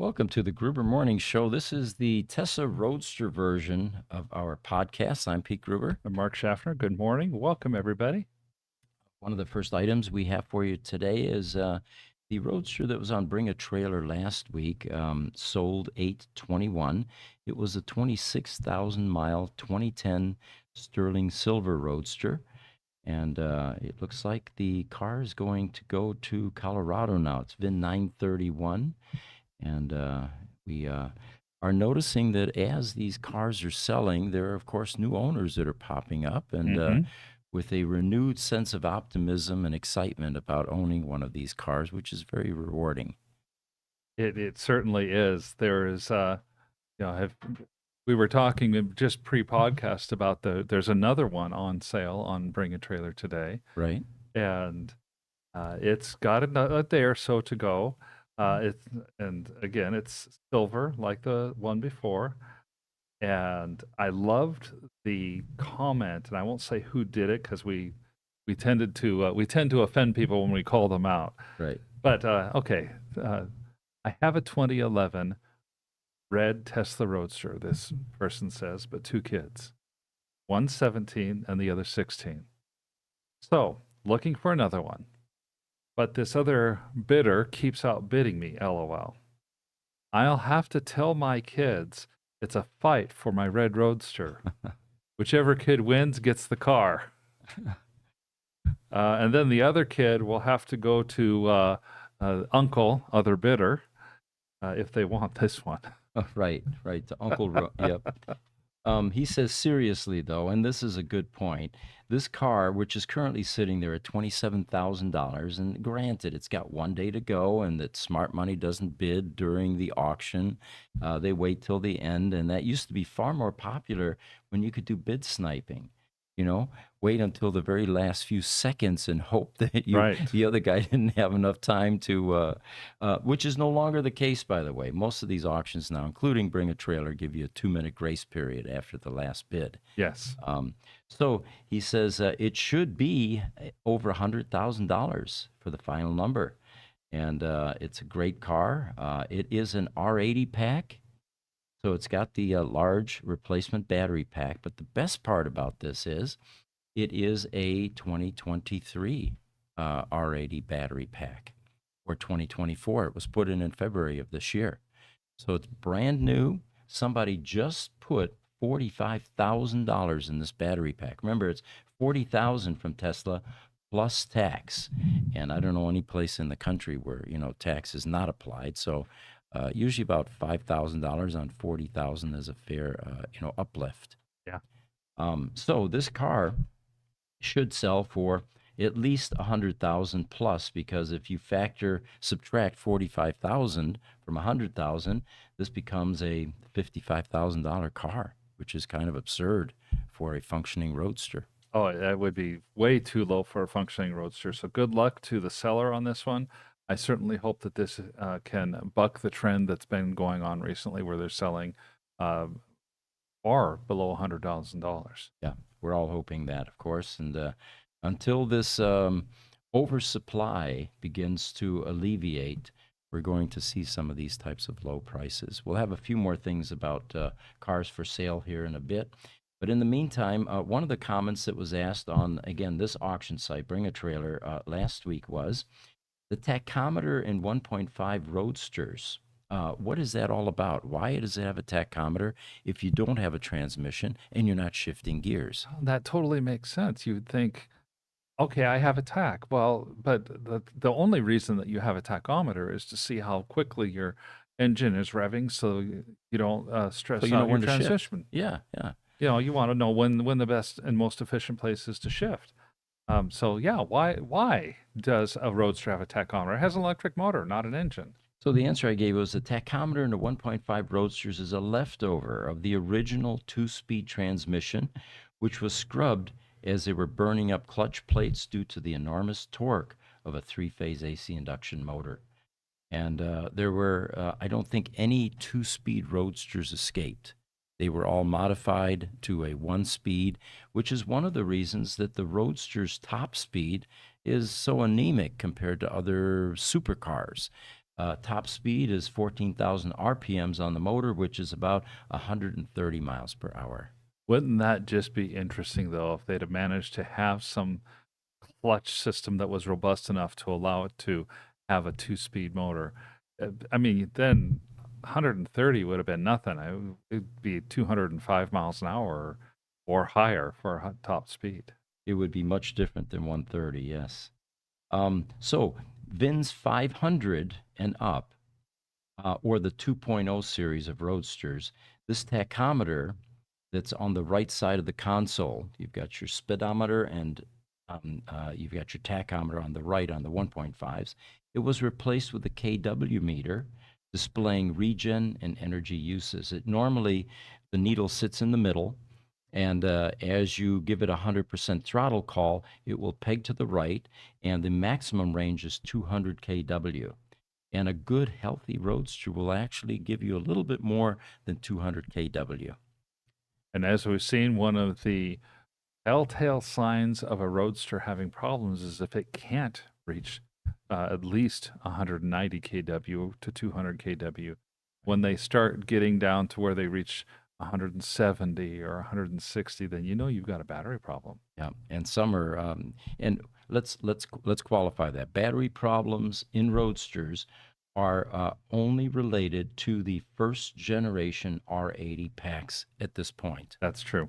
Welcome to the Gruber Morning Show. This is the Tesla Roadster version of our podcast. I'm Pete Gruber. I'm Mark Schaffner. Good morning. Welcome, everybody. One of the first items we have for you today is the Roadster that was on Bring a Trailer last week, sold 8/21. It was a 26,000-mile 2010 Sterling Silver Roadster. And it looks like the car is going to go to Colorado now. It's VIN 931. And we are noticing that as these cars are selling, there are, of course, new owners that are popping up. And with a renewed sense of optimism and excitement about owning one of these cars, which is very rewarding. It certainly is. There is, we were talking just pre-podcast about there's another one on sale on Bring a Trailer today. Right. And it's got a day or so to go. It's silver like the one before. And I loved the comment, and I won't say who did it because we tend to offend people when we call them out. Right. But okay, I have a 2011 red Tesla Roadster. This person says, but two kids, one 17 and the other 16. So looking for another one, but this other bidder keeps outbidding me. LOL. I'll have to tell my kids it's a fight for my red Roadster. Whichever kid wins gets the car. And then the other kid will have to go to uncle, other bidder, if they want this one. Oh, right. To Uncle yep. He says, seriously, though, and this is a good point, this car, which is currently sitting there at $27,000, and granted, it's got 1 day to go, and that smart money doesn't bid during the auction. They wait till the end, and that used to be far more popular when you could do bid sniping. Wait until the very last few seconds and hope that the other guy didn't have enough time to, which is no longer the case, by the way. Most of these auctions now, including Bring a Trailer, give you a 2-minute grace period after the last bid. Yes. So he says it should be over $100,000 for the final number. And it's a great car. It is an R80 pack. So it's got the large replacement battery pack. But the best part about this is it is a 2023 R80 battery pack, or 2024. It was put in February of this year. So it's brand new. Somebody just put $45,000 in this battery pack. Remember, it's $40,000 from Tesla plus tax. And I don't know any place in the country where, tax is not applied. So usually about $5,000 on $40,000 is a fair, uplift. Yeah. So this car should sell for at least $100,000 plus, because if you subtract $45,000 from $100,000, this becomes a $55,000 car, which is kind of absurd for a functioning Roadster. Oh, that would be way too low for a functioning Roadster. So good luck to the seller on this one. I certainly hope that this can buck the trend that's been going on recently, where they're selling far below $100,000. Yeah, we're all hoping that, of course. And until this oversupply begins to alleviate, we're going to see some of these types of low prices. We'll have a few more things about cars for sale here in a bit. But in the meantime, one of the comments that was asked on, again, this auction site, Bring a Trailer, last week was, the tachometer in 1.5 Roadsters, what is that all about? Why does it have a tachometer if you don't have a transmission and you're not shifting gears? That totally makes sense. You'd think, okay, I have a tach. Well, but the only reason that you have a tachometer is to see how quickly your engine is revving, so you don't stress out your transmission. Yeah. You want to know when the best and most efficient place is to shift. Why does a Roadster have a tachometer? It has an electric motor, not an engine. So the answer I gave was the tachometer in the 1.5 Roadsters is a leftover of the original 2-speed transmission, which was scrubbed as they were burning up clutch plates due to the enormous torque of a 3-phase AC induction motor. And there were, I don't think any 2-speed Roadsters escaped. They were all modified to a 1-speed, which is one of the reasons that the Roadster's top speed is so anemic compared to other supercars. Top speed is 14,000 RPMs on the motor, which is about 130 miles per hour. Wouldn't that just be interesting, though, if they'd have managed to have some clutch system that was robust enough to allow it to have a two-speed motor? I mean, then 130 would have been nothing. It'd be 205 miles an hour or higher for a top speed. It would be much different than 130, yes. So VINs 500 and up, or the 2.0 series of Roadsters, this tachometer that's on the right side of the console, you've got your speedometer and you've got your tachometer on the right on the 1.5s. It was replaced with a KW meter displaying regen and energy uses. It normally, the needle sits in the middle, and as you give it a 100% throttle call, it will peg to the right, and the maximum range is 200 kW. And a good, healthy Roadster will actually give you a little bit more than 200 kW. And as we've seen, one of the telltale signs of a Roadster having problems is if it can't reach at least 190 kW to 200 kW. When they start getting down to where they reach 170 or 160, then you know you've got a battery problem. Yeah, and some are, and let's qualify that. Battery problems in Roadsters are only related to the first generation R80 packs at this point. That's true.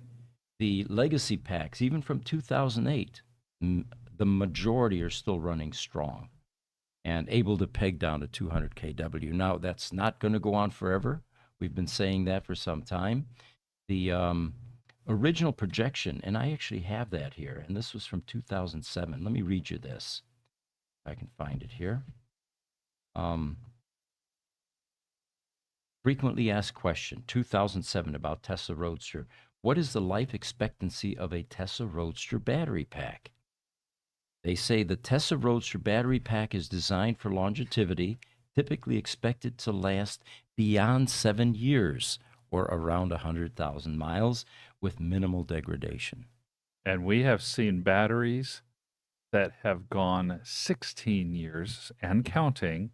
The legacy packs, even from 2008, the majority are still running strong and able to peg down to 200 kW. Now, that's not going to go on forever. We've been saying that for some time. The original projection, and I actually have that here, and this was from 2007. Let me read you this, if I can find it here. Frequently asked question, 2007, about Tesla Roadster. What is the life expectancy of a Tesla Roadster battery pack? They say the Tesla Roadster battery pack is designed for longevity, typically expected to last beyond 7 years or around 100,000 miles with minimal degradation. And we have seen batteries that have gone 16 years and counting,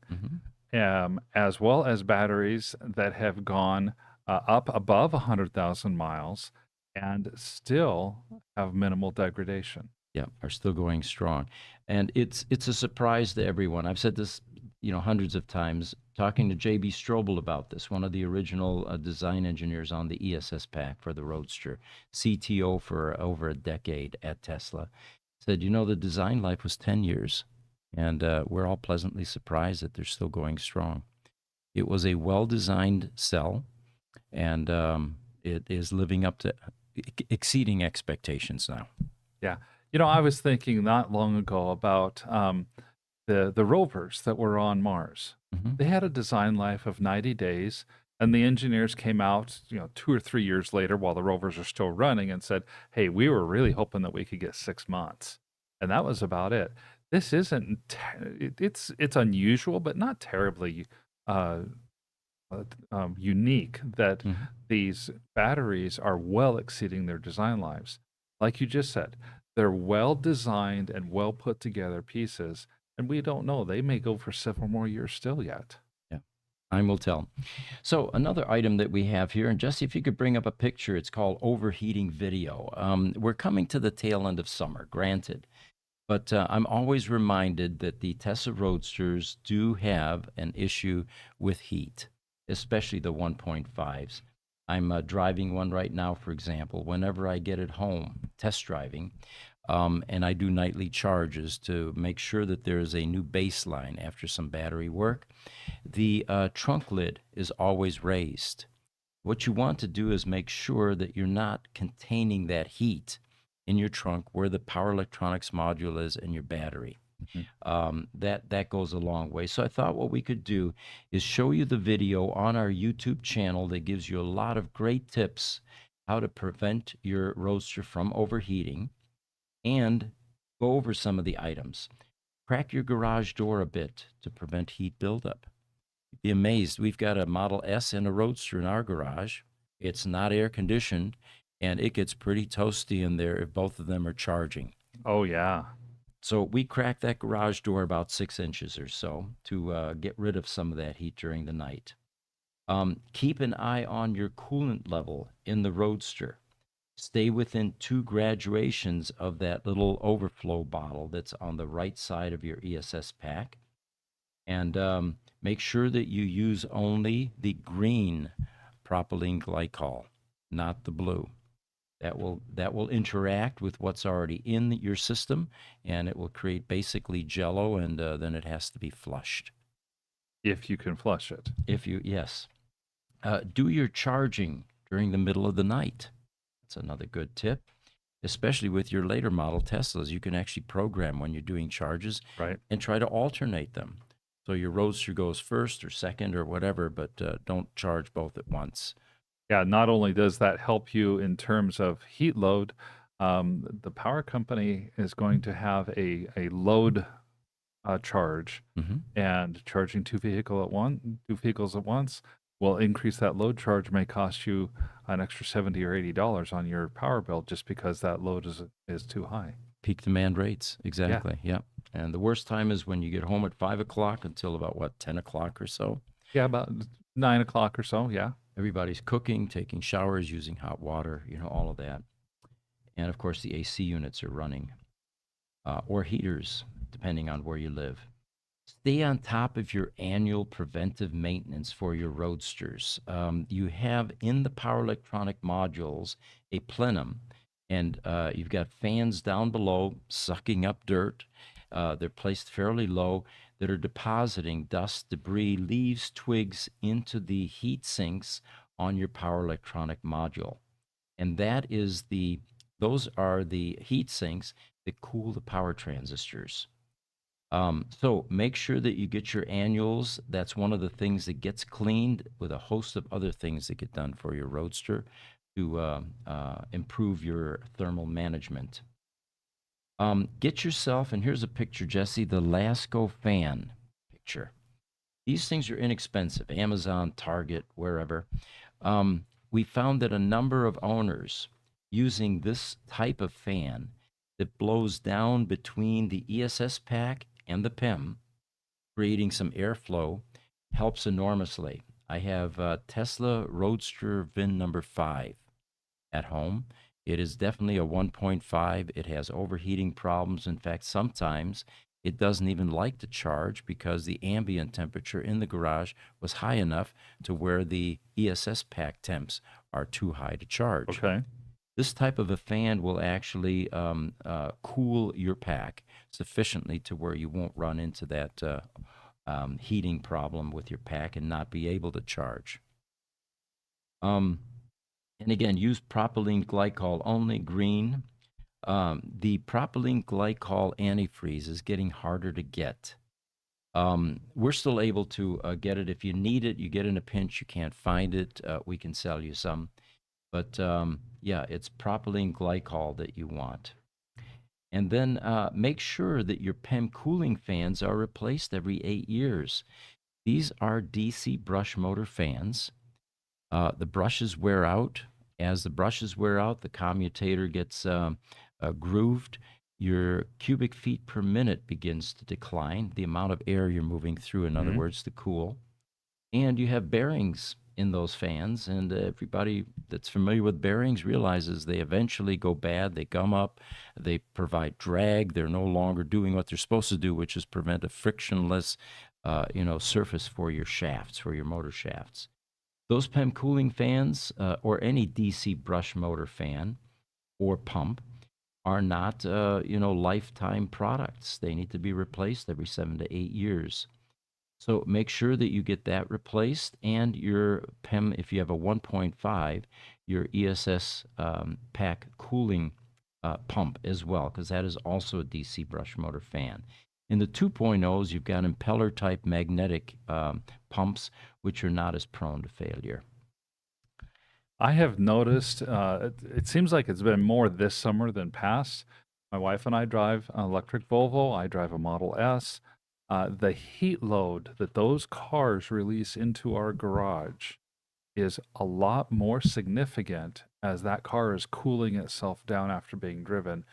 as well as batteries that have gone up above 100,000 miles and still have minimal degradation. Yeah, are still going strong. And it's a surprise to everyone. I've said this, hundreds of times, talking to J.B. Strobel about this, one of the original design engineers on the ESS pack for the Roadster, CTO for over a decade at Tesla, said, the design life was 10 years, and we're all pleasantly surprised that they're still going strong. It was a well-designed cell, and it is living up to exceeding expectations now. Yeah. I was thinking not long ago about the rovers that were on Mars. They had a design life of 90 days, and the engineers came out, 2 or 3 years later while the rovers are still running and said, hey, we were really hoping that we could get 6 months. And that was about it. This isn't, it's unusual, but not terribly unique that these batteries are well exceeding their design lives. Like you just said, they're well designed and well put together pieces, and we don't know. They may go for several more years still yet. Yeah, time will tell. So another item that we have here, and Jesse, if you could bring up a picture, it's called overheating video. We're coming to the tail end of summer, granted, but I'm always reminded that the Tesla Roadsters do have an issue with heat, especially the 1.5s. I'm driving one right now, for example. Whenever I get it home, test driving, and I do nightly charges to make sure that there is a new baseline after some battery work, the trunk lid is always raised. What you want to do is make sure that you're not containing that heat in your trunk where the power electronics module is and your battery. That goes a long way. So I thought what we could do is show you the video on our YouTube channel that gives you a lot of great tips how to prevent your Roadster from overheating and go over some of the items. Crack your garage door a bit to prevent heat buildup. You'd be amazed. We've got a Model S and a Roadster in our garage. It's not air conditioned, and it gets pretty toasty in there if both of them are charging. Oh, yeah. So we cracked that garage door about 6 inches or so to get rid of some of that heat during the night. Keep an eye on your coolant level in the Roadster. Stay within 2 graduations of that little overflow bottle that's on the right side of your ESS pack. And make sure that you use only the green propylene glycol, not the blue. That will interact with what's already in your system, and it will create basically jello, and then it has to be flushed. If you can flush it. Yes, do your charging during the middle of the night. That's another good tip, especially with your later model Teslas. You can actually program when you're doing charges, Right. and try to alternate them. So your Roadster goes first or second or whatever, but don't charge both at once. Yeah, not only does that help you in terms of heat load, the power company is going to have a load charge, Mm-hmm. and charging two vehicles at once will increase that load charge. May cost you an extra $70 or $80 on your power bill just because that load is too high. Peak demand rates, exactly. Yeah. And the worst time is when you get home at 5 o'clock until about 10 o'clock or so. Yeah, about 9 o'clock or so. Yeah. Everybody's cooking, taking showers, using hot water, all of that. And of course, the AC units are running, or heaters, depending on where you live. Stay on top of your annual preventive maintenance for your Roadsters. You have in the power electronic modules a plenum, and you've got fans down below sucking up dirt. They're placed fairly low, that are depositing dust, debris, leaves, twigs into the heat sinks on your power electronic module. And those are the heat sinks that cool the power transistors. So make sure that you get your annuals. That's one of the things that gets cleaned, with a host of other things that get done for your Roadster to improve your thermal management. Get yourself, and here's a picture, Jesse, the Lasco fan picture. These things are inexpensive, Amazon, Target, wherever. We found that a number of owners using this type of fan that blows down between the ESS pack and the PEM, creating some airflow, helps enormously. I have Tesla Roadster VIN number 5 at home. It is definitely a 1.5. It has overheating problems. In fact, sometimes it doesn't even like to charge because the ambient temperature in the garage was high enough to where the ESS pack temps are too high to charge. Okay. This type of a fan will actually cool your pack sufficiently to where you won't run into that heating problem with your pack and not be able to charge. And again, use propylene glycol only, green. The propylene glycol antifreeze is getting harder to get. We're still able to get it. If you need it, you get in a pinch, you can't find it, we can sell you some. But yeah, it's propylene glycol that you want. And then make sure that your PEM cooling fans are replaced every 8 years. These are DC brush motor fans. The brushes wear out. As the brushes wear out, the commutator gets grooved. Your cubic feet per minute begins to decline, the amount of air you're moving through, in other words, to cool. And you have bearings in those fans, and everybody that's familiar with bearings realizes they eventually go bad. They gum up, they provide drag. They're no longer doing what they're supposed to do, which is prevent a frictionless surface for your shafts, for your motor shafts. Those PEM cooling fans, or any DC brush motor fan or pump, are not lifetime products. They need to be replaced every 7 to 8 years. So make sure that you get that replaced, and your PEM, if you have a 1.5, your ESS pack cooling pump as well, because that is also a DC brush motor fan. In the 2.0s, you've got impeller-type magnetic pumps, which are not as prone to failure. I have noticed, it seems like it's been more this summer than past. My wife and I drive an electric Volvo. I drive a Model S. The heat load that those cars release into our garage is a lot more significant as that car is cooling itself down after being driven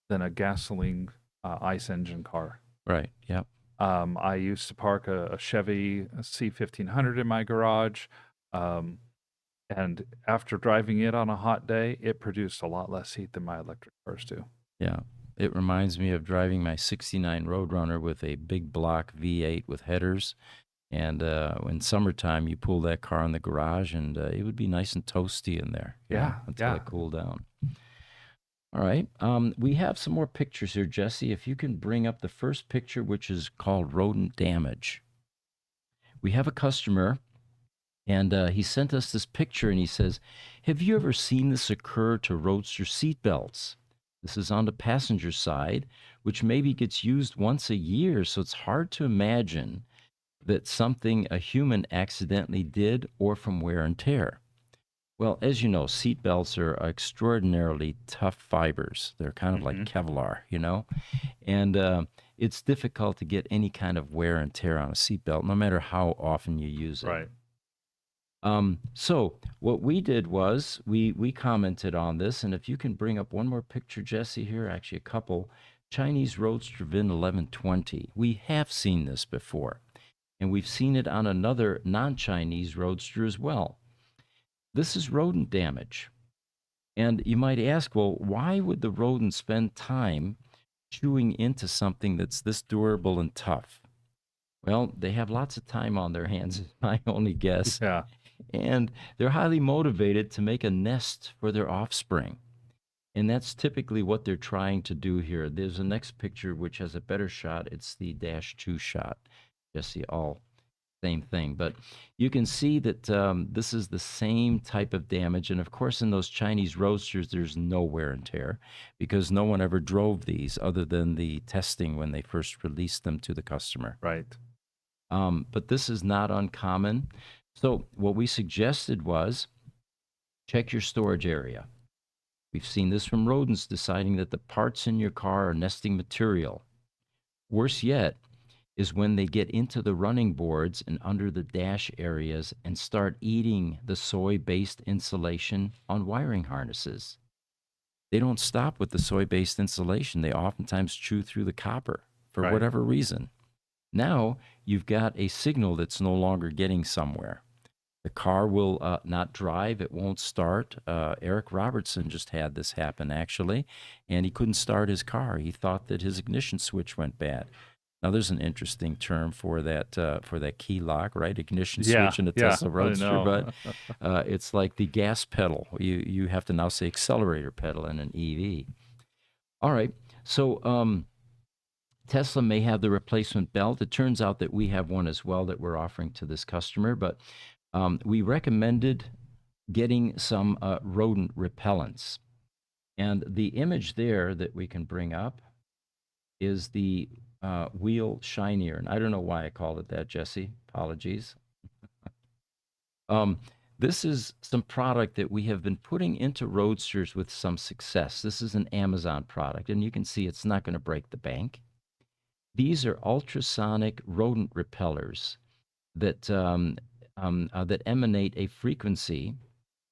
than a gasoline ICE engine car. Right. Yep. I used to park a Chevy C1500 in my garage. Um, and after driving it on a hot day, it produced a lot less heat than my electric cars do. Yeah. It reminds me of driving my 69 Roadrunner with a big block V8 with headers. And in summertime, you pull that car in the garage, and it would be nice and toasty in there, Yeah, until yeah. it cooled down. All right. We have some more pictures here, Jesse. If you can bring up the first picture, which is called Rodent Damage. We have a customer, and he sent us this picture, and he says, "Have you ever seen this occur to Roadster seatbelts? This is on the passenger side, which maybe gets used once a year, so it's hard to imagine that something a human accidentally did or from wear and tear." Well, as you know, seatbelts are extraordinarily tough fibers. They're kind of like Hmm. Kevlar, and it's difficult to get any kind of wear and tear on a seatbelt, no matter how often you use it. Right. So what we did was we commented on this, and if you can bring up one more picture, Jesse, here, actually a couple, Chinese Roadster VIN 1120. We have seen this before, and we've seen it on another non-Chinese Roadster as well. This is rodent damage. And you might ask, well, why would the rodent spend time chewing into something that's this durable and tough? Well, they have lots of time on their hands, is my only guess. Yeah. And they're highly motivated to make a nest for their offspring. And that's typically what they're trying to do here. There's a next picture which has a better shot. It's the -2 shot. Jesse, all same thing. But you can see that this is the same type of damage. And of course, in those Chinese Roadsters, there's no wear and tear because no one ever drove these other than the testing when they first released them to the customer. Right. But this is not uncommon. So what we suggested was check your storage area. We've seen this from rodents deciding that the parts in your car are nesting material. Worse yet is when they get into the running boards and under the dash areas and start eating the soy-based insulation on wiring harnesses. They don't stop with the soy-based insulation. They oftentimes chew through the copper for Right. whatever reason. Now you've got a signal that's no longer getting somewhere. The car will not drive. It won't start. Eric Robertson just had this happen, actually, and he couldn't start his car. He thought that his ignition switch went bad. Now, there's an interesting term for that key lock, right? Ignition Yeah. switch in a Yeah. Tesla I Roadster, know. but it's like the gas pedal. You have to now say accelerator pedal in an EV. All right, so Tesla may have the replacement belt. It turns out that we have one as well that we're offering to this customer, but we recommended getting some rodent repellents. And the image there that we can bring up is the wheel shinier. And I don't know why I called it that, Jesse. Apologies. This is some product that we have been putting into Roadsters with some success. This is an Amazon product, and you can see it's not going to break the bank. These are ultrasonic rodent repellers that emanate a frequency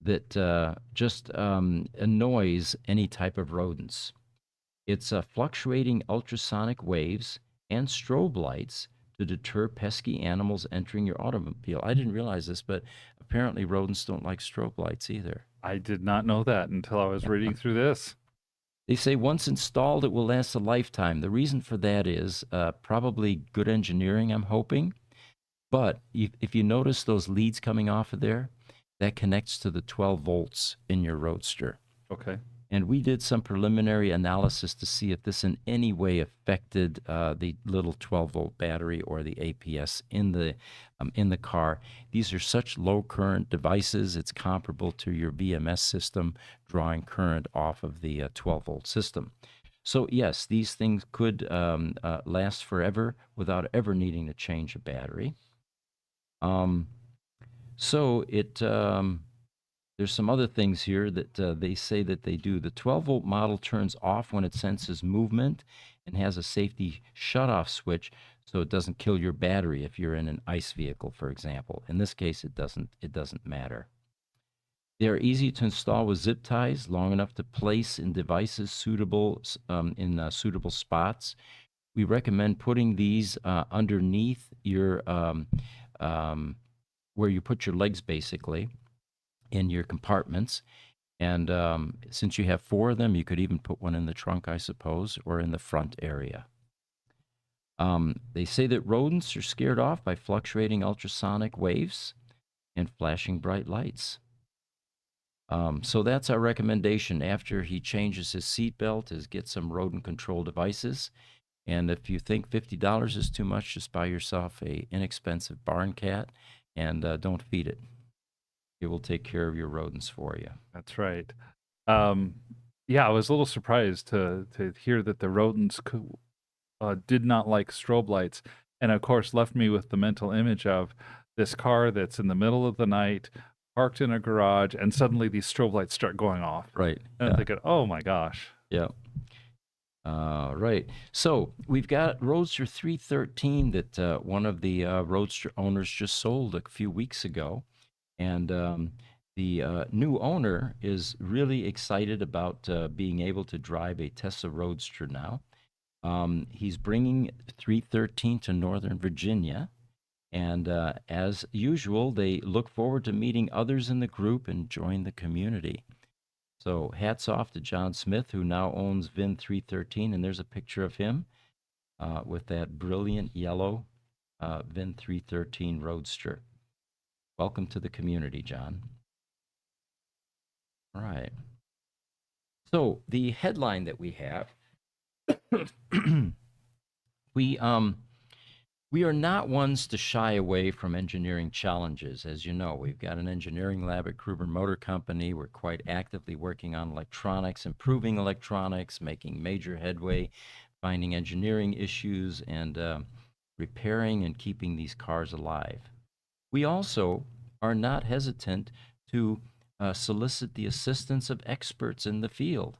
that just annoys any type of rodents. It's fluctuating ultrasonic waves and strobe lights to deter pesky animals entering your automobile. I didn't realize this, but apparently rodents don't like strobe lights either. I did not know that until I was reading through this. They say once installed, it will last a lifetime. The reason for that is probably good engineering, I'm hoping. But if you notice those leads coming off of there, that connects to the 12 volts in your Roadster. Okay. And we did some preliminary analysis to see if this in any way affected the little 12-volt battery or the APS in the car. These are such low current devices. It's comparable to your BMS system drawing current off of the 12-volt system. So yes, these things could last forever without ever needing to change a battery. So there's some other things here that they say that they do. The 12-volt model turns off when it senses movement and has a safety shutoff switch so it doesn't kill your battery if you're in an ICE vehicle, for example. In this case, it doesn't matter. They are easy to install with zip ties, long enough to place in devices suitable in suitable spots. We recommend putting these underneath your where you put your legs, basically, in your compartments. And since you have 4 of them, you could even put one in the trunk, I suppose, or in the front area. They say that rodents are scared off by fluctuating ultrasonic waves and flashing bright lights. So that's our recommendation after he changes his seatbelt, is get some rodent control devices. And if you think $50 is too much, just buy yourself a inexpensive barn cat and don't feed it. It will take care of your rodents for you. That's right. Yeah, I was a little surprised to hear that the rodents did not like strobe lights, and of course left me with the mental image of this car that's in the middle of the night, parked in a garage, and suddenly these strobe lights start going off. Right. And I'm thinking, oh my gosh. Yeah. Right. So we've got Roadster 313 that one of the Roadster owners just sold a few weeks ago. And the new owner is really excited about being able to drive a Tesla Roadster now. He's bringing 313 to Northern Virginia. And as usual, they look forward to meeting others in the group and join the community. So hats off to John Smith, who now owns VIN 313. And there's a picture of him with that brilliant yellow VIN 313 Roadster. Welcome to the community, John. All right. So the headline that we have, we are not ones to shy away from engineering challenges. As you know, we've got an engineering lab at Gruber Motor Company. We're quite actively working on electronics, improving electronics, making major headway, finding engineering issues, and repairing and keeping these cars alive. We also are not hesitant to solicit the assistance of experts in the field.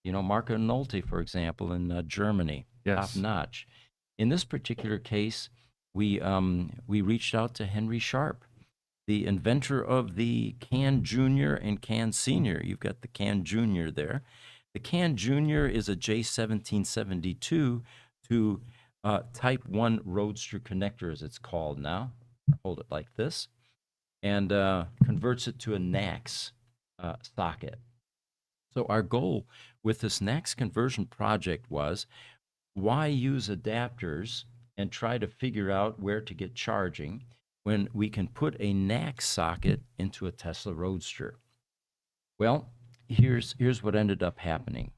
You know, Marco Nolte, for example, in Germany, Yes. top notch. In this particular case, we reached out to Henry Sharp, the inventor of the Can Junior and Can Senior. You've got the Can Junior there. The Can Junior is a J1772 to Type 1 Roadster connector, as it's called now. Hold it like this, and converts it to a NACS socket. So our goal with this NACS conversion project was, why use adapters and try to figure out where to get charging when we can put a NACS socket into a Tesla Roadster? Well, here's what ended up happening.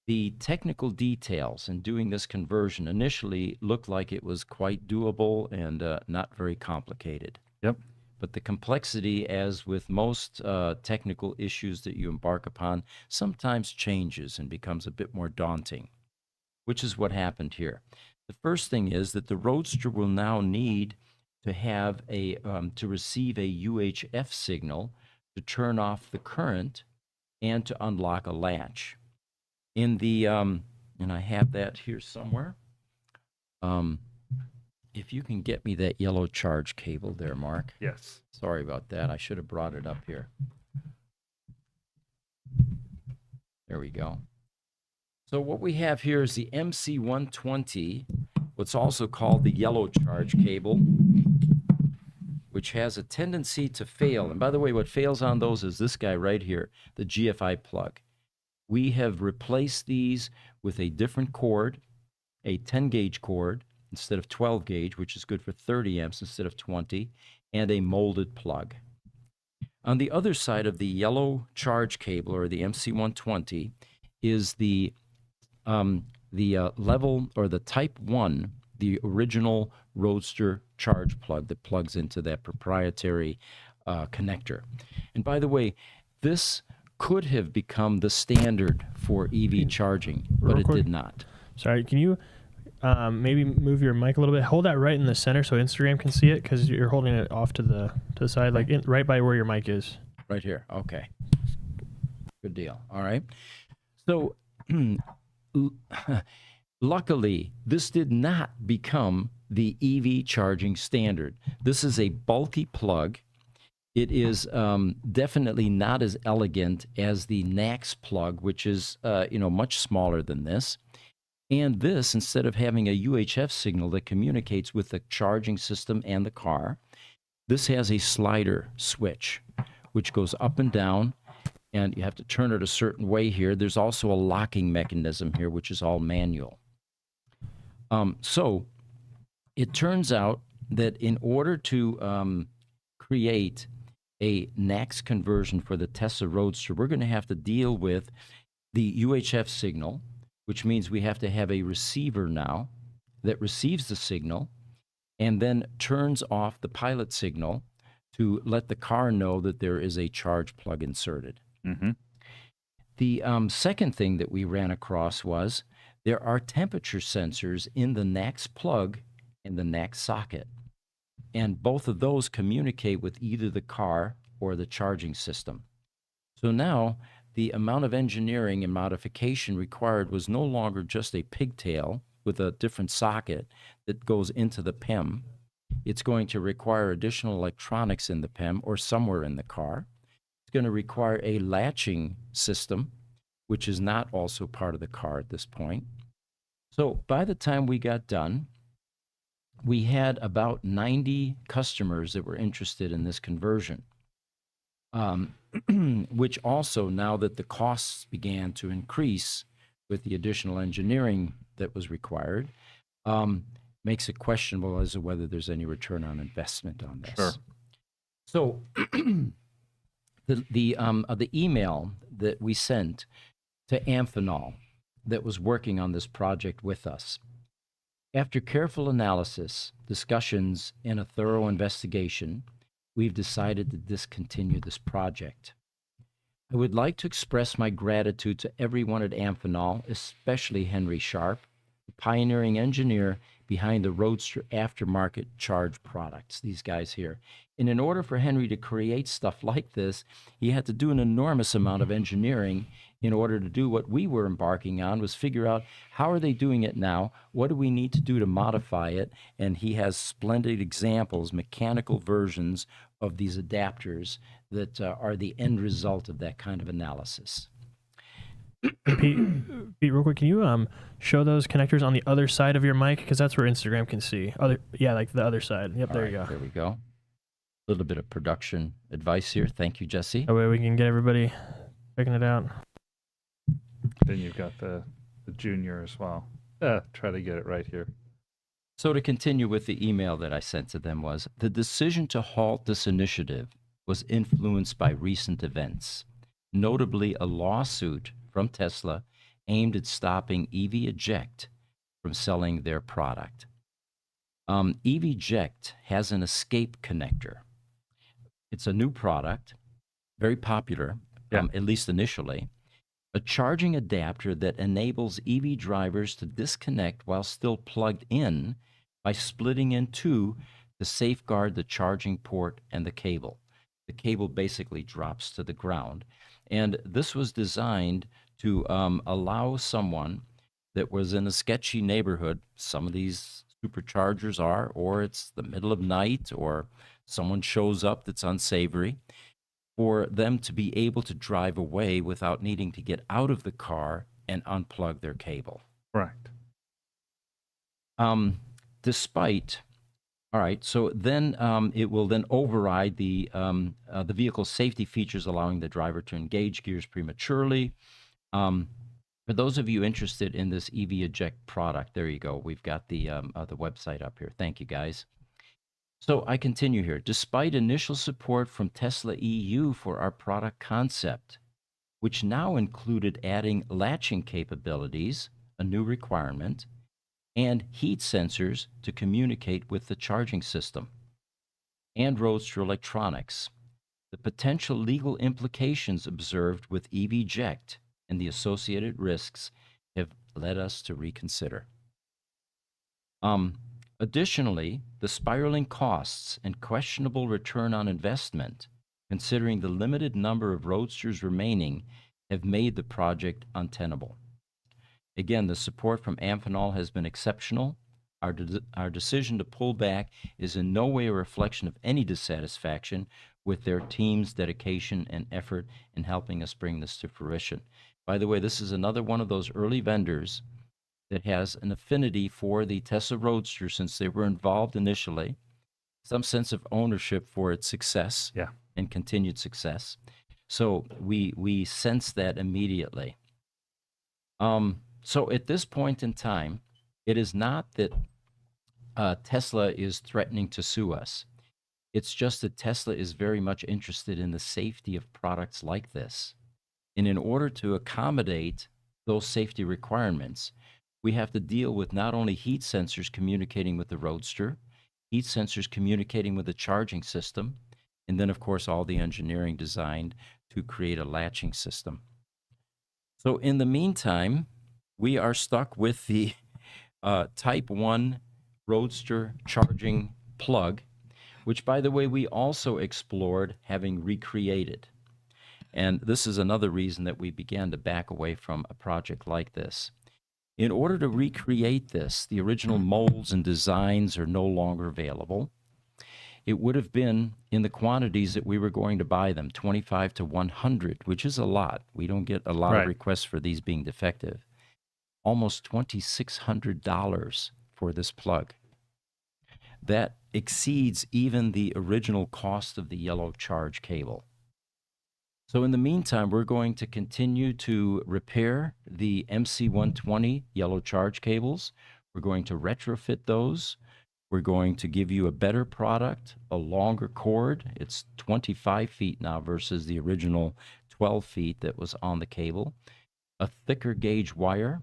The technical details in doing this conversion initially looked like it was quite doable and not very complicated. Yep. But the complexity, as with most technical issues that you embark upon, sometimes changes and becomes a bit more daunting, which is what happened here. The first thing is that the Roadster will now need to have to receive a UHF signal to turn off the current and to unlock a latch. In the and I have that here somewhere. If you can get me that yellow charge cable there, Mark. Yes. Sorry about that. I should have brought it up here. There we go. So what we have here is the MC120, what's also called the yellow charge cable, which has a tendency to fail. And by the way, what fails on those is this guy right here, the GFI plug. We have replaced these with a different cord, a 10-gauge cord instead of 12-gauge, which is good for 30 amps instead of 20, and a molded plug. On the other side of the yellow charge cable, or the MC120, is the level, or the Type 1, the original Roadster charge plug that plugs into that proprietary connector. And by the way, this could have become the standard for EV charging, but it did not. Sorry, can you maybe move your mic a little bit? Hold that right in the center so Instagram can see it, because you're holding it off to the side, like right by where your mic is. Right here. Okay. Good deal. All right. So luckily, this did not become the EV charging standard. This is a bulky plug, It is definitely not as elegant as the NACS plug, which is much smaller than this. And this, instead of having a UHF signal that communicates with the charging system and the car, this has a slider switch, which goes up and down, and you have to turn it a certain way here. There's also a locking mechanism here, which is all manual. So it turns out that in order to create a NACS conversion for the Tesla Roadster, we're going to have to deal with the UHF signal, which means we have to have a receiver now that receives the signal and then turns off the pilot signal to let the car know that there is a charge plug inserted. Mm-hmm. The second thing that we ran across was there are temperature sensors in the NACS plug and the NACS socket. And both of those communicate with either the car or the charging system. So now the amount of engineering and modification required was no longer just a pigtail with a different socket that goes into the PEM. It's going to require additional electronics in the PEM or somewhere in the car. It's going to require a latching system, which is not also part of the car at this point. So by the time we got done, we had about 90 customers that were interested in this conversion, which also, now that the costs began to increase with the additional engineering that was required, makes it questionable as to whether there's any return on investment on this. Sure. So the email that we sent to Amphenol that was working on this project with us, after careful analysis, discussions, and a thorough investigation, we've decided to discontinue this project. I would like to express my gratitude to everyone at Amphenol, especially Henry Sharp, the pioneering engineer behind the Roadster aftermarket charge products, these guys here. And in order for Henry to create stuff like this, he had to do an enormous amount of engineering in order to do what we were embarking on, was figure out how are they doing it now, what do we need to do to modify it, and he has splendid examples, mechanical versions of these adapters that are the end result of that kind of analysis. Pete, real quick, can you show those connectors on the other side of your mic? Because that's where Instagram can see. Like the other side. Yep, there you go. There we go. A little bit of production advice here. Thank you, Jesse. That way we can get everybody picking it out. Then you've got the junior as well. Try to get it right here. So to continue with the email that I sent to them was, the decision to halt this initiative was influenced by recent events, notably a lawsuit from Tesla aimed at stopping EVject from selling their product. EVject has an escape connector. It's a new product, very popular, at least initially, a charging adapter that enables EV drivers to disconnect while still plugged in by splitting in two to safeguard the charging port and the cable. The cable basically drops to the ground. And this was designed to allow someone that was in a sketchy neighborhood, some of these superchargers are, or it's the middle of night, or someone shows up that's unsavory, for them to be able to drive away without needing to get out of the car and unplug their cable. Correct. All right, so then it will then override the vehicle safety features, allowing the driver to engage gears prematurely. For those of you interested in this EVject product, there you go. We've got the website up here. Thank you, guys. So I continue here. Despite initial support from Tesla EU for our product concept, which now included adding latching capabilities, a new requirement, and heat sensors to communicate with the charging system, and Roadster electronics, the potential legal implications observed with EVject and the associated risks have led us to reconsider. Additionally, the spiraling costs and questionable return on investment, considering the limited number of Roadsters remaining, have made the project untenable. Again, the support from Amphenol has been exceptional. Our decision to pull back is in no way a reflection of any dissatisfaction with their team's dedication and effort in helping us bring this to fruition. By the way, this is another one of those early vendors that has an affinity for the Tesla Roadster since they were involved initially, some sense of ownership for its success Yeah. and continued success. So we sense that immediately. So at this point in time, it is not that Tesla is threatening to sue us. It's just that Tesla is very much interested in the safety of products like this. And in order to accommodate those safety requirements, we have to deal with not only heat sensors communicating with the Roadster, heat sensors communicating with the charging system, and then, of course, all the engineering designed to create a latching system. So in the meantime, we are stuck with the Type 1 Roadster charging plug, which, by the way, we also explored having recreated. And this is another reason that we began to back away from a project like this. In order to recreate this, the original molds and designs are no longer available. It would have been in the quantities that we were going to buy them, 25 to 100, which is a lot. We don't get a lot of requests for these being defective. Almost $2,600 for this plug. That exceeds even the original cost of the yellow charge cable. So in the meantime, we're going to continue to repair the MC120 yellow charge cables. We're going to retrofit those. We're going to give you a better product, a longer cord. It's 25 feet now versus the original 12 feet that was on the cable. A thicker gauge wire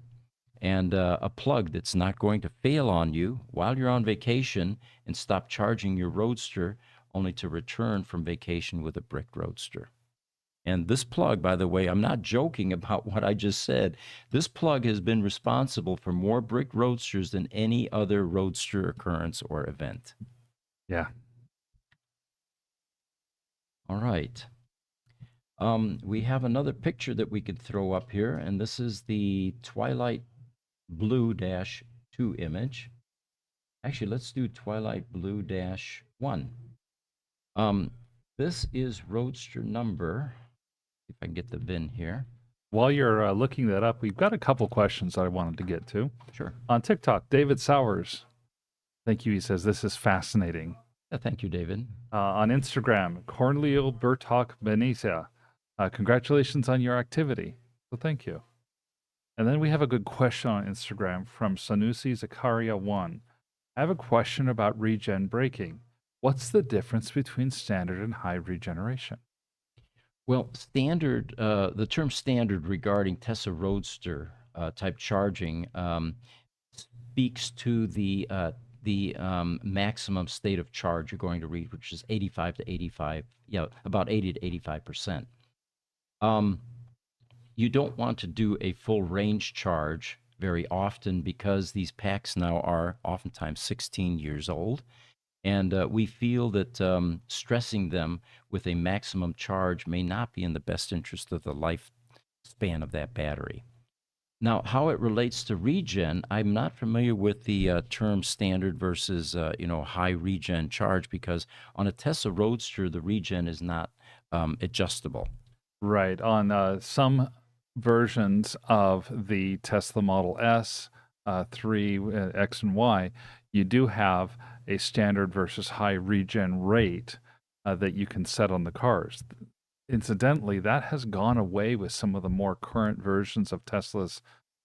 and a plug that's not going to fail on you while you're on vacation and stop charging your Roadster only to return from vacation with a brick Roadster. And this plug, by the way, I'm not joking about what I just said. This plug has been responsible for more brick Roadsters than any other Roadster occurrence or event. Yeah. All right. We have another picture that we could throw up here, and this is the Twilight Blue-2 image. Actually, let's do Twilight Blue-1. This is Roadster number. If I can get the VIN here. While you're looking that up, we've got a couple questions that I wanted to get to. Sure. On TikTok, David Sowers, thank you. He says, this is fascinating. Thank you, David. On Instagram, Cornelio Bertok Benita, congratulations on your activity. So thank you. And then we have a good question on Instagram from Sanusi Zakaria1. I have a question about regen braking. What's the difference between standard and high regeneration? Well, standard, the term standard regarding Tesla Roadster type charging speaks to the maximum state of charge you're going to reach, which is 85 to 85, about 80 to 85%. You don't want to do a full range charge very often because these packs now are oftentimes 16 years old. And we feel that stressing them with a maximum charge may not be in the best interest of the lifespan of that battery. Now, how it relates to regen, I'm not familiar with the term standard versus high regen charge, because on a Tesla Roadster, the regen is not adjustable. Right. On some versions of the Tesla Model S, 3, X, and Y, you do have a standard versus high regen rate that you can set on the cars. Incidentally, that has gone away with some of the more current versions of Tesla's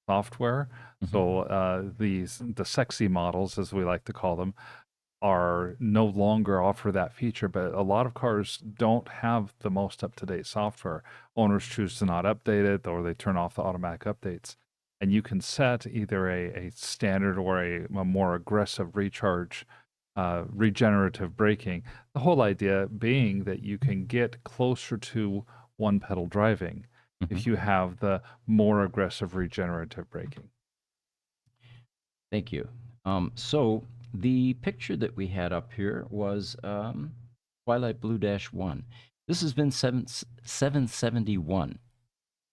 software. Mm-hmm. So the sexy models, as we like to call them, are no longer offer that feature, but a lot of cars don't have the most up-to-date software. Owners choose to not update it, or they turn off the automatic updates. And you can set either a standard or a more aggressive recharge, regenerative braking. The whole idea being that you can get closer to one pedal driving if you have the more aggressive regenerative braking. Thank you. So the picture that we had up here was Twilight Blue-1. This has been 771,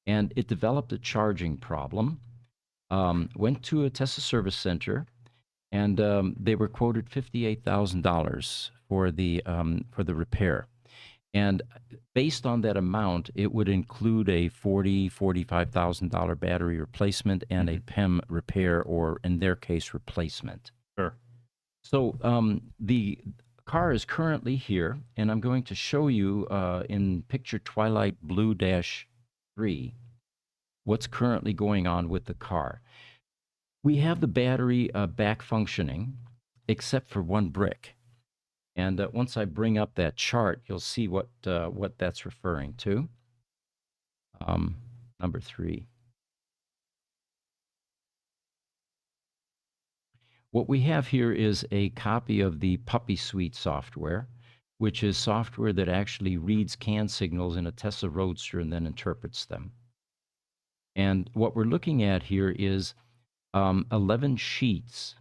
and it developed a charging problem. Went to a Tesla service center, and they were quoted $58,000 for the repair. And based on that amount, it would include a $45,000 battery replacement and a PEM repair, or in their case, replacement. Sure. So the car is currently here, and I'm going to show you in picture Twilight Blue-3 what's currently going on with the car. We have the battery back functioning, except for one brick. And once I bring up that chart, you'll see what that's referring to. Number 3. What we have here is a copy of the Puppy Suite software, which is software that actually reads CAN signals in a Tesla Roadster and then interprets them. And what we're looking at here is 11 sheets.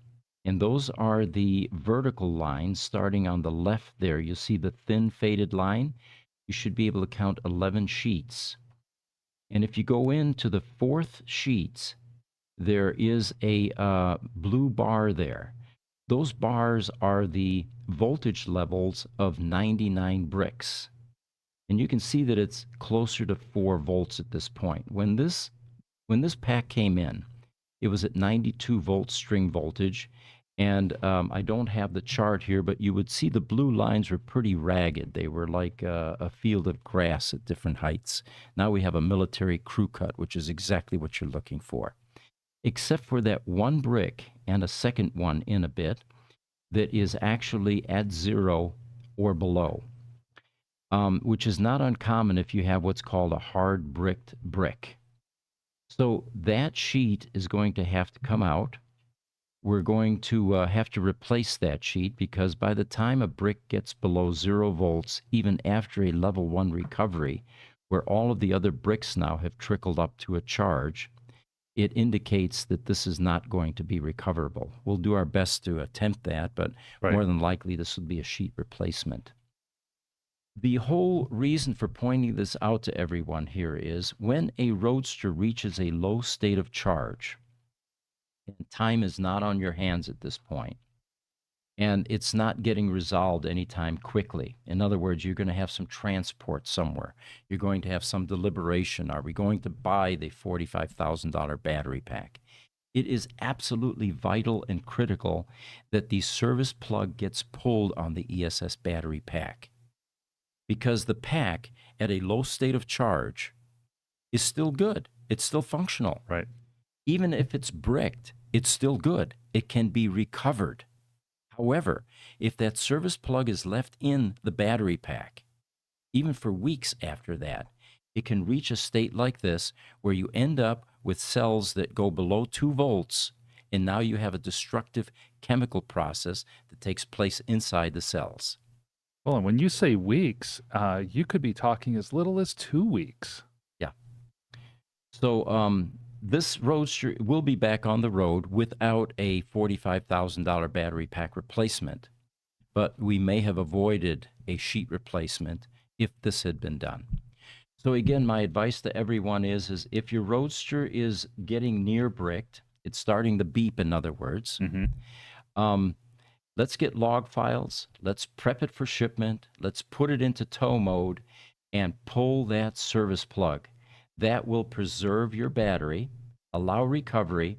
And those are the vertical lines starting on the left there. You see the thin faded line? You should be able to count 11 sheets. And if you go into the 4th sheets, there is a blue bar there. Those bars are the voltage levels of 99 bricks. And you can see that it's closer to 4 volts at this point. When this pack came in, it was at 92 volts string voltage, and I don't have the chart here, but you would see the blue lines were pretty ragged. They were like a field of grass at different heights. Now we have a military crew cut, which is exactly what you're looking for, except for that one brick and a second one in a bit that is actually at 0 or below, which is not uncommon if you have what's called a hard bricked brick. So that sheet is going to have to come out. We're going to have to replace that sheet, because by the time a brick gets below 0 volts, even after a level 1 recovery, where all of the other bricks now have trickled up to a charge, it indicates that this is not going to be recoverable. We'll do our best to attempt that, but more than likely this will be a sheet replacement. The whole reason for pointing this out to everyone here is when a Roadster reaches a low state of charge, and time is not on your hands at this point, and it's not getting resolved anytime quickly. In other words, you're going to have some transport somewhere. You're going to have some deliberation. Are we going to buy the $45,000 battery pack? It is absolutely vital and critical that the service plug gets pulled on the ESS battery pack, because the pack at a low state of charge is still good. It's still functional. Right. Even if it's bricked, it's still good. It can be recovered. However, if that service plug is left in the battery pack, even for weeks after that, it can reach a state like this where you end up with cells that go below 2 volts, and now you have a destructive chemical process that takes place inside the cells. Well, and when you say weeks, you could be talking as little as 2 weeks. Yeah. So this Roadster will be back on the road without a $45,000 battery pack replacement, but we may have avoided a sheet replacement if this had been done. So again, my advice to everyone is if your Roadster is getting near bricked, it's starting to beep, in other words, let's get log files, let's prep it for shipment, let's put it into tow mode, and pull that service plug. That will preserve your battery, allow recovery,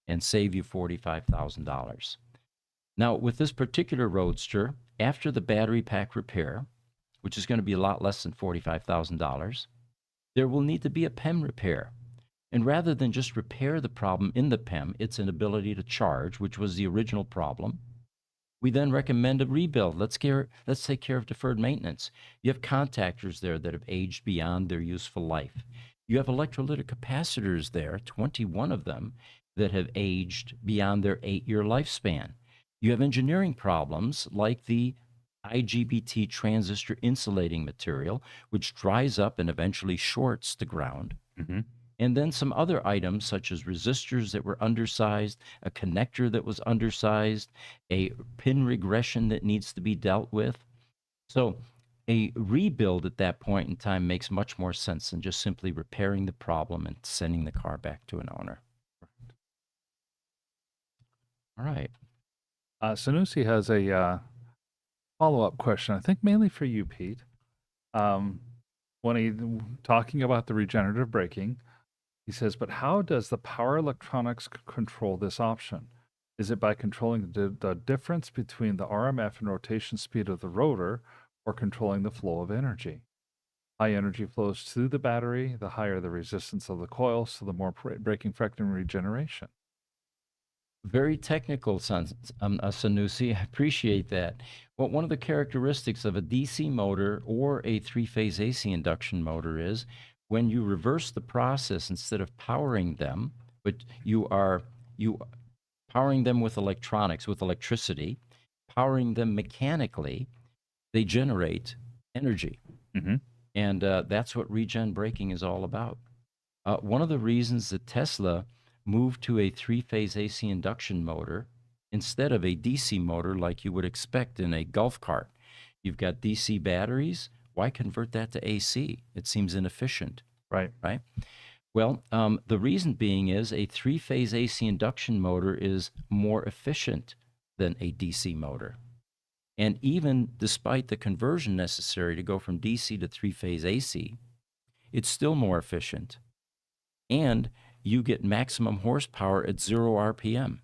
and save you $45,000. Now, with this particular Roadster, after the battery pack repair, which is going to be a lot less than $45,000, there will need to be a PEM repair. And rather than just repair the problem in the PEM, its inability to charge, which was the original problem, we then recommend a rebuild. Let's take care of deferred maintenance. You have contactors there that have aged beyond their useful life. You have electrolytic capacitors there, 21 of them, that have aged beyond their 8-year lifespan. You have engineering problems like the IGBT transistor insulating material, which dries up and eventually shorts to ground. And then some other items such as resistors that were undersized, a connector that was undersized, a pin regression that needs to be dealt with. So a rebuild at that point in time makes much more sense than just simply repairing the problem and sending the car back to an owner. All right. Sanusi has a follow-up question, I think mainly for you, Pete. When he talking about the regenerative braking, he says, but how does the power electronics control this option? Is it by controlling the difference between the RMF and rotation speed of the rotor, or controlling the flow of energy? High energy flows through the battery, the higher the resistance of the coil, so the more braking effect and regeneration. Very technical, Sanusi. I appreciate that. Well, one of the characteristics of a DC motor or a three-phase AC induction motor is when you reverse the process, instead of powering them, but you powering them with electronics, with electricity, powering them mechanically, they generate energy. Mm-hmm. And that's what regen braking is all about. One of the reasons that Tesla moved to a three-phase AC induction motor instead of a DC motor like you would expect in a golf cart. You've got DC batteries. Why convert that to AC? It seems inefficient, Right. right? Well, the reason being is a three-phase AC induction motor is more efficient than a DC motor. And even despite the conversion necessary to go from DC to three-phase AC, it's still more efficient. And you get maximum horsepower at 0 RPM.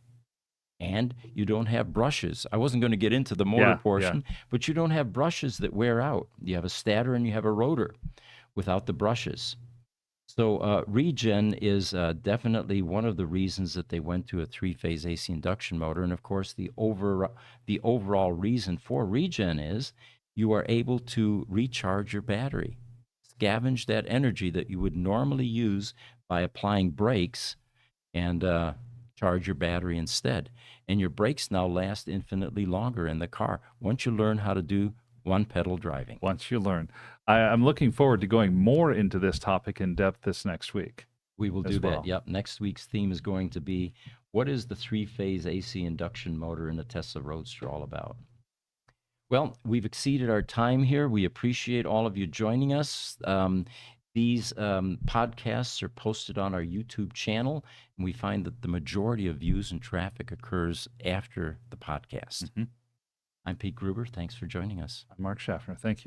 And you don't have brushes. I wasn't going to get into the motor portion, but you don't have brushes that wear out. You have a stator and you have a rotor without the brushes. So regen is definitely one of the reasons that they went to a three-phase AC induction motor. And of course, the overall reason for regen is you are able to recharge your battery, scavenge that energy that you would normally use by applying brakes, and charge your battery instead. And your brakes now last infinitely longer in the car once you learn how to do one-pedal driving. Once you learn. I'm looking forward to going more into this topic in depth this next week. We will do well. that. Yep. Next week's theme is going to be, what is the three-phase AC induction motor in the Tesla Roadster all about? Well, we've exceeded our time here. We appreciate all of you joining us. These podcasts are posted on our YouTube channel, and we find that the majority of views and traffic occurs after the podcast. Mm-hmm. I'm Pete Gruber. Thanks for joining us. I'm Mark Schaffner. Thank you.